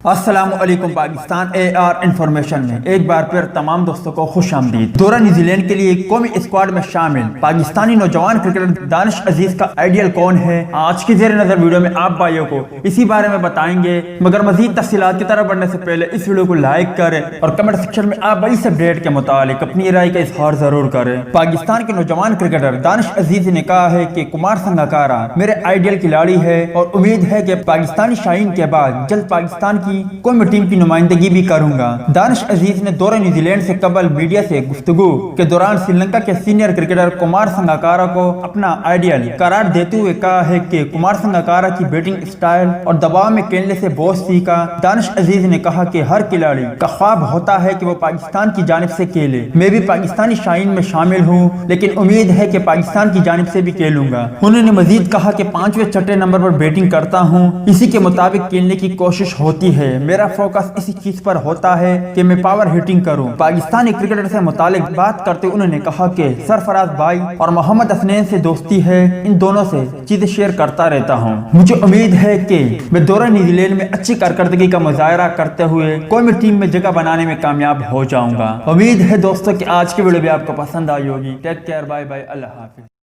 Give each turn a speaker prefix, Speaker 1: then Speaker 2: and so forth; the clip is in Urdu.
Speaker 1: السلام علیکم پاکستان اے آر انفارمیشن میں ایک بار پھر تمام دوستوں کو خوش آمدید۔ دورہ نیوزی لینڈ کے لیے قومی اسکواڈ میں شامل پاکستانی نوجوان کرکٹر دانش عزیز کا آئیڈیل کون ہے، آج کی زیر نظر ویڈیو میں آپ بھائیوں کو اسی بارے میں بتائیں گے، مگر مزید تفصیلات کی طرف بڑھنے سے پہلے اس ویڈیو کو لائک کریں اور کمنٹ سیکشن میں آپ بڑی سے اپڈیٹ کے متعلق اپنی رائے کا اظہار ضرور کریں۔ پاکستان کے نوجوان کرکٹر دانش عزیز نے کہا ہے کہ کمار سنگاکارا میرے آئیڈیل کھلاڑی ہے اور امید ہے کہ پاکستانی شائن کے بعد جلد پاکستان کی قومی ٹیم کی نمائندگی بھی کروں گا۔ دانش عزیز نے دورہ نیوزی لینڈ سے قبل میڈیا سے گفتگو کے دوران سری لنکا کے سینئر کرکٹر کمار سنگاکارا کو اپنا آئیڈیل قرار دیتے ہوئے کہا ہے کہ کمار سنگاکارا کی بیٹنگ اسٹائل اور دباؤ میں کھیلنے سے بہت سیکھا۔ دانش عزیز نے کہا کہ ہر کھلاڑی کا خواب ہوتا ہے کہ وہ پاکستان کی جانب سے کھیلے، میں بھی پاکستانی شائن میں شامل ہوں لیکن امید ہے کہ پاکستان کی جانب سے بھی کھیلوں گا۔ انہوں نے مزید کہا کہ 5ویں چھٹے نمبر پر بیٹنگ کرتا ہوں، اسی کے مطابق کھیلنے کی کوشش ہوتی ہے، میرا فوکس اسی چیز پر ہوتا ہے کہ میں پاور ہٹنگ کروں۔ پاکستانی کرکٹر سے متعلق بات کرتے انہوں نے کہا کہ سرفراز بھائی اور محمد حسنین سے دوستی ہے، ان دونوں سے چیزیں شیئر کرتا رہتا ہوں۔ مجھے امید ہے کہ میں دورہ نیوزی لینڈ میں اچھی کارکردگی کا مظاہرہ کرتے ہوئے قومی ٹیم میں جگہ بنانے میں کامیاب ہو جاؤں گا۔ امید ہے دوستوں کہ آج کی ویڈیو بھی آپ کو پسند آئی ہوگی۔ ٹیک کیئر، بائے بائے، اللہ حافظ۔